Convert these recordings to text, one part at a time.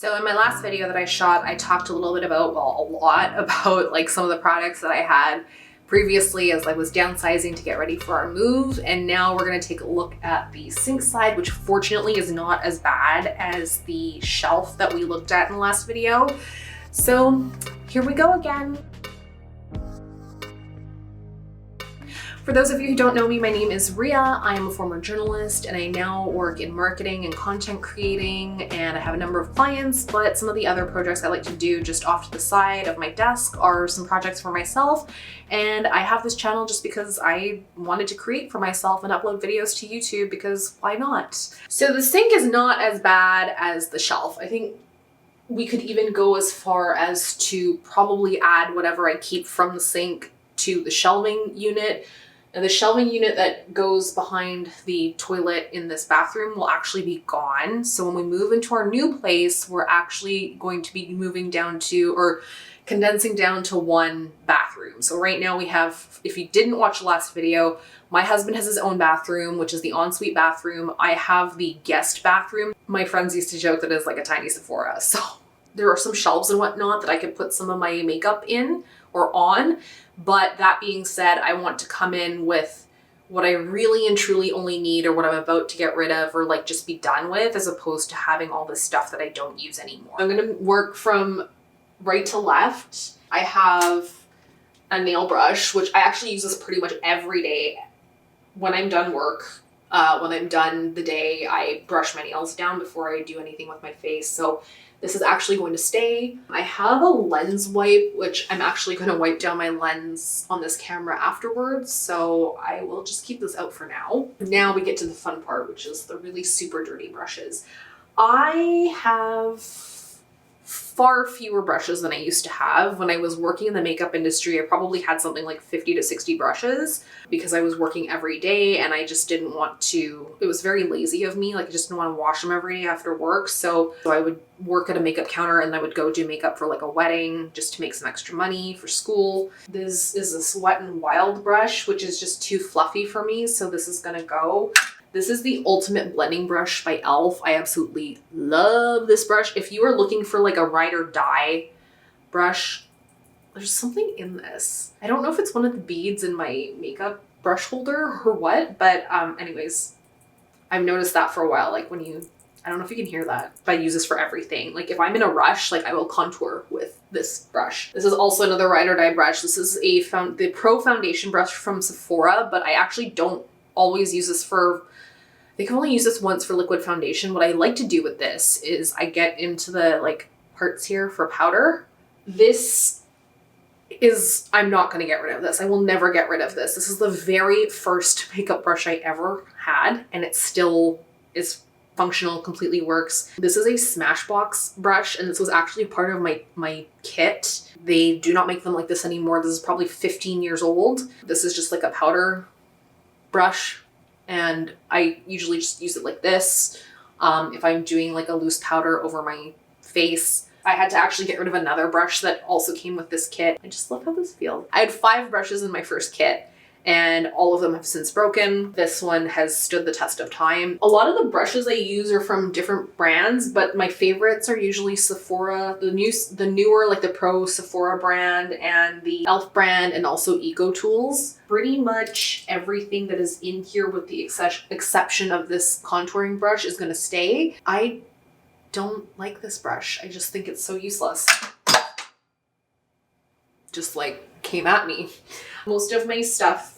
So in my last video that I shot, I talked a little bit about, well, a lot about like some of the products that I had previously as I was downsizing to get ready for our move. And now we're gonna take a look at the sink side, which fortunately is not as bad as the shelf that we looked at in the last video. So here we go again. For those of you who don't know me, my name is Ria. I am a former journalist and I now work in marketing and content creating, and I have a number of clients, but some of the other projects I like to do just off to the side of my desk are some projects for myself. And I have this channel just because I wanted to create for myself and upload videos to YouTube because why not? So the sink is not as bad as the shelf. I think we could even go as far as to probably add whatever I keep from the sink to the shelving unit. Now, the shelving unit that goes behind the toilet in this bathroom will actually be gone. So when we move into our new place, we're actually going to be moving down to, or condensing down to, one bathroom. So right now we have, if you didn't watch the last video, my husband has his own bathroom, which is the ensuite bathroom. I have the guest bathroom. My friends used to joke that it's like a tiny Sephora. So there are some shelves and whatnot that I could put some of my makeup in or on. But that being said, I want to come in with what I really and truly only need, or what I'm about to get rid of, or like just be done with, as opposed to having all this stuff that I don't use anymore. I'm gonna work from right to left. I have a nail brush, which I actually use this pretty much every day when I'm done work. When I'm done the day, I brush my nails down before I do anything with my face. So this is actually going to stay. I have a lens wipe, which I'm actually going to wipe down my lens on this camera afterwards. So I will just keep this out for now. Now we get to the fun part, which is the really super dirty brushes. I have far fewer brushes than I used to have. When I was working in the makeup industry, I probably had something like 50 to 60 brushes because I was working every day and I just didn't want to, it was very lazy of me. Like I just didn't want to wash them every day after work. So I would work at a makeup counter and I would go do makeup for like a wedding just to make some extra money for school. This is a Wet n Wild brush, which is just too fluffy for me. So this is gonna go. This is the Ultimate Blending Brush by e.l.f. I absolutely love this brush. If you are looking for like a ride or die brush, there's something in this. I don't know if it's one of the beads in my makeup brush holder or what, but anyways, I've noticed that for a while. Like when you, I don't know if you can hear that, but I use this for everything. Like if I'm in a rush, like I will contour with this brush. This is also another ride or die brush. This is the Pro Foundation brush from Sephora, but I actually don't always use this for, I can only use this once for liquid foundation. What I like to do with this is I get into the like parts here for powder. This is, I'm not going to get rid of this. I will never get rid of this. This is the very first makeup brush I ever had, and it still is functional, completely works. This is a Smashbox brush, and this was actually part of my kit. They do not make them like this anymore. This is probably 15 years old. This is just like a powder brush. And I usually just use it like this. If I'm doing like a loose powder over my face. I had to actually get rid of another brush that also came with this kit. I just love how this feels. I had 5 brushes in my first kit and all of them have since broken. This one has stood the test of time. A lot of the brushes I use are from different brands, but my favorites are usually Sephora, the newer, like the Pro Sephora brand and the e.l.f. brand, and also Eco Tools. Pretty much everything that is in here with the exception of this contouring brush is gonna stay. I don't like this brush. I just think it's so useless. Just like came at me. Most of my stuff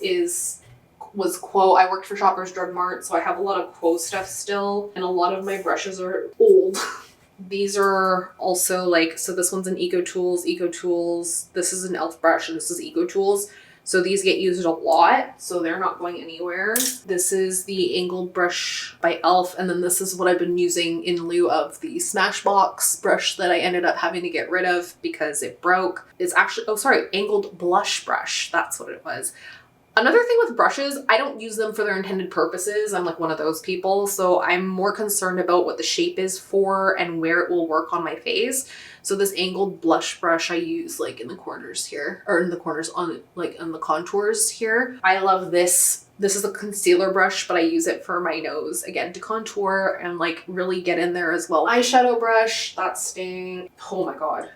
was Quo. I worked for Shoppers Drug Mart, so I have a lot of Quo stuff still, and a lot of my brushes are old. These are also like, so this one's an Eco Tools. This is an e.l.f. brush, and this is Eco Tools. So these get used a lot, so they're not going anywhere. This is the angled brush by e.l.f. And then this is what I've been using in lieu of the Smashbox brush that I ended up having to get rid of because it broke. It's actually, oh sorry, angled blush brush. That's what it was. Another thing with brushes, I don't use them for their intended purposes. I'm like one of those people. So I'm more concerned about what the shape is for and where it will work on my face. So this angled blush brush I use like in the corners here, or in the corners on like on the contours here. I love this This is a concealer brush, but I use it for my nose, again, to contour and like really get in there as well. Eyeshadow brush, that's staying. Oh my God.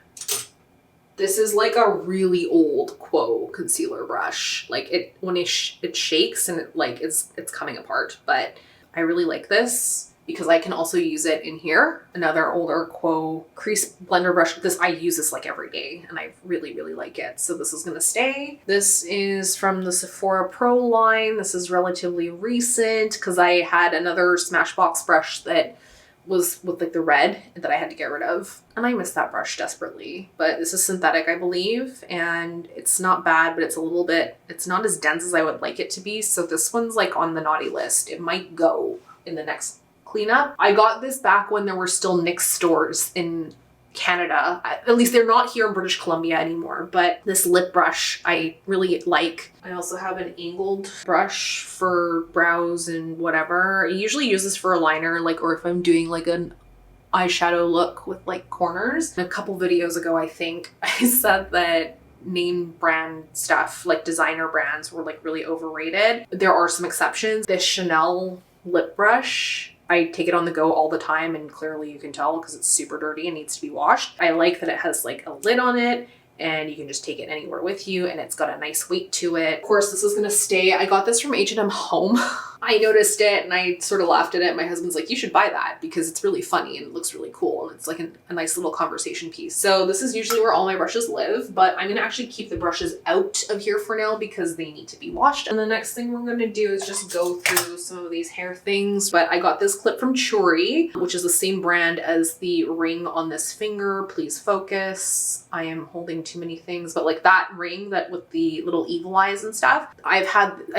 This is like a really old Quo concealer brush. Like it, when it shakes and it's coming apart, but I really like this because I can also use it in here. Another older Quo crease blender brush. I use this like every day and I really, really like it. So this is gonna stay. This is from the Sephora Pro line. This is relatively recent because I had another Smashbox brush that was with like the red that I had to get rid of. And I miss that brush desperately. But this is synthetic, I believe. And it's not bad, but it's a little bit, it's not as dense as I would like it to be. So this one's like on the naughty list. It might go in the next cleanup. I got this back when there were still NYX stores in Canada. At least they're not here in British Columbia anymore, but this lip brush I really like. I also have an angled brush for brows and whatever. I usually use this for a liner, like, or if I'm doing like an eyeshadow look with like corners. A couple videos ago, I think I said that name brand stuff, like designer brands, were like really overrated. There are some exceptions. This Chanel lip brush, I take it on the go all the time, and clearly you can tell because it's super dirty and needs to be washed. I like that it has like a lid on it and you can just take it anywhere with you, and it's got a nice weight to it. Of course, this is gonna stay. I got this from H&M Home. I noticed it and I sort of laughed at it. My husband's like, you should buy that because it's really funny and it looks really cool. And it's like a nice little conversation piece. So this is usually where all my brushes live, but I'm gonna actually keep the brushes out of here for now because they need to be washed. And the next thing we're gonna do is just go through some of these hair things. But I got this clip from Churi, which is the same brand as the ring on this finger. Please focus. I am holding too many things, but like that ring that with the little eagle eyes and stuff. I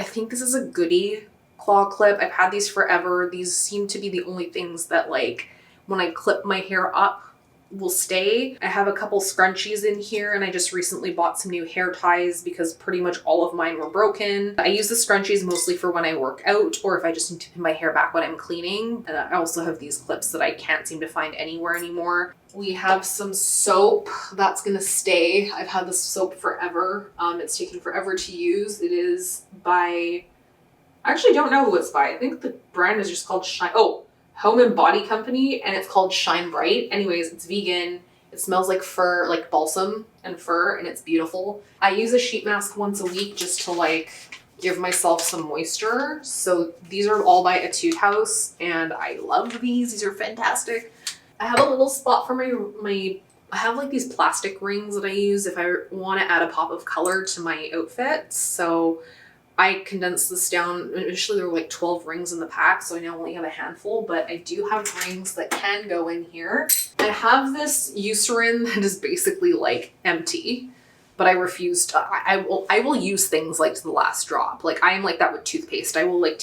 think this is a goodie claw clip. I've had these forever. These seem to be the only things that like when I clip my hair up will stay. I have a couple scrunchies in here and I just recently bought some new hair ties because pretty much all of mine were broken. I use the scrunchies mostly for when I work out or if I just need to pin my hair back when I'm cleaning. And I also have these clips that I can't seem to find anywhere anymore. We have some soap that's gonna stay. I've had this soap forever. It's taken forever to use. It is by, I actually don't know who it's by. I think the brand is just called Home and Body Company, and it's called Shine Bright. Anyways, it's vegan. It smells like fur, like balsam and fur, and it's beautiful. I use a sheet mask once a week just to like give myself some moisture. So these are all by Etude House, and I love these. These are fantastic. I have a little spot for I have like these plastic rings that I use if I want to add a pop of color to my outfits. So I condensed this down. Initially there were like 12 rings in the pack, so I now only have a handful, but I do have rings that can go in here. I have this Eucerin that is basically like empty, but I refuse to, I will use things like to the last drop. Like I am like that with toothpaste. I will like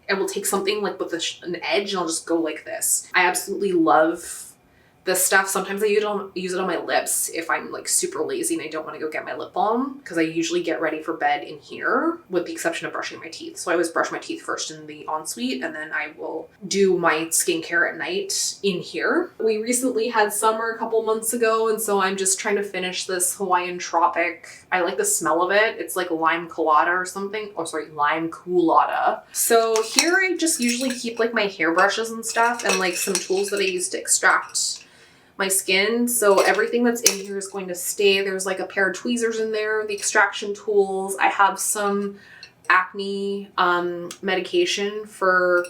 I will take something like with an edge and I'll just go like this. I absolutely love this stuff. Sometimes I use it on my lips if I'm like super lazy and I don't want to go get my lip balm because I usually get ready for bed in here with the exception of brushing my teeth. So I always brush my teeth first in the ensuite and then I will do my skincare at night in here. We recently had summer a couple months ago and so I'm just trying to finish this Hawaiian Tropic. I like the smell of it. It's like lime colada or something. Oh, sorry, lime colada. So here I just usually keep like my hairbrushes and stuff and like some tools that I use to extract my skin. So everything that's in here is going to stay. There's like a pair of tweezers in there, the extraction tools. I have some acne medication for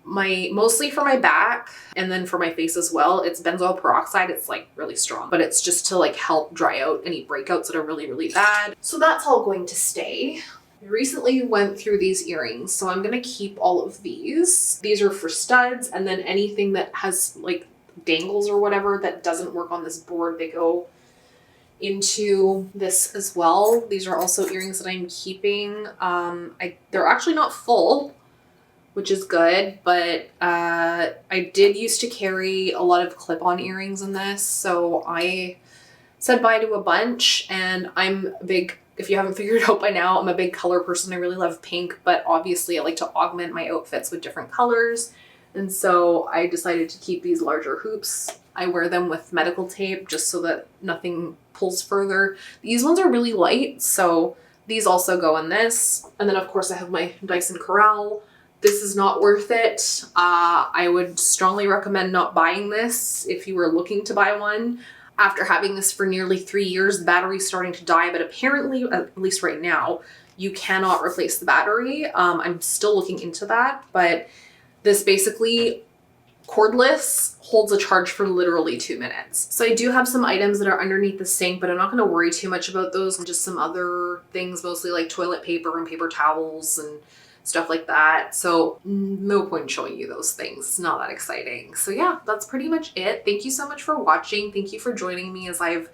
mostly for my back and then for my face as well. It's benzoyl peroxide. It's like really strong, but it's just to like help dry out any breakouts that are really, really bad. So that's all going to stay. I recently went through these earrings, so I'm going to keep all of these. These are for studs, and then anything that has like dangles or whatever that doesn't work on this board, they go into this as well. These are also earrings that I'm keeping. They're actually not full, which is good, but I did used to carry a lot of clip-on earrings in this, so I said bye to a bunch. And I'm a big, if you haven't figured out by now, I'm a big color person. I really love pink, but obviously I like to augment my outfits with different colors. And so I decided to keep these larger hoops. I wear them with medical tape just so that nothing pulls further. These ones are really light, so These also go in this. And then of course I have my Dyson Corral. This is not worth it. I would strongly recommend not buying this if you were looking to buy one. After having this for nearly 3 years, the battery's starting to die, but apparently, at least right now, you cannot replace the battery. I'm still looking into that, but this basically, cordless, holds a charge for literally 2 minutes. So I do have some items that are underneath the sink, but I'm not gonna worry too much about those. Just some other things, mostly like toilet paper and paper towels and stuff like that. So no point in showing you those things. It's not that exciting. So yeah, that's pretty much it. Thank you so much for watching. Thank you for joining me as I've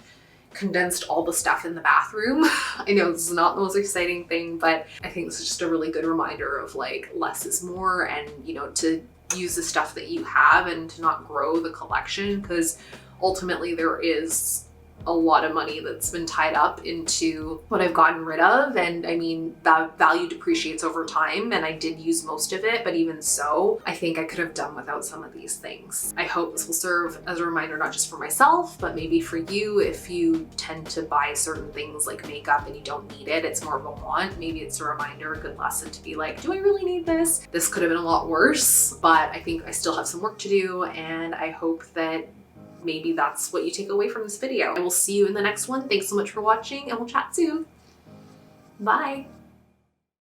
condensed all the stuff in the bathroom. I know this is not the most exciting thing, but I think this is just a really good reminder of like less is more, and you know, to use the stuff that you have and to not grow the collection, because ultimately there is a lot of money that's been tied up into what I've gotten rid of. And I mean, that value depreciates over time, and I did use most of it, but even so, I think I could have done without some of these things. I hope this will serve as a reminder, not just for myself, but maybe for you. If you tend to buy certain things like makeup and you don't need it, it's more of a want. Maybe it's a reminder, a good lesson to be like, do I really need this? This could have been a lot worse, but I think I still have some work to do, and I hope that maybe that's what you take away from this video. I will see you in the next one. Thanks so much for watching, and we'll chat soon. Bye.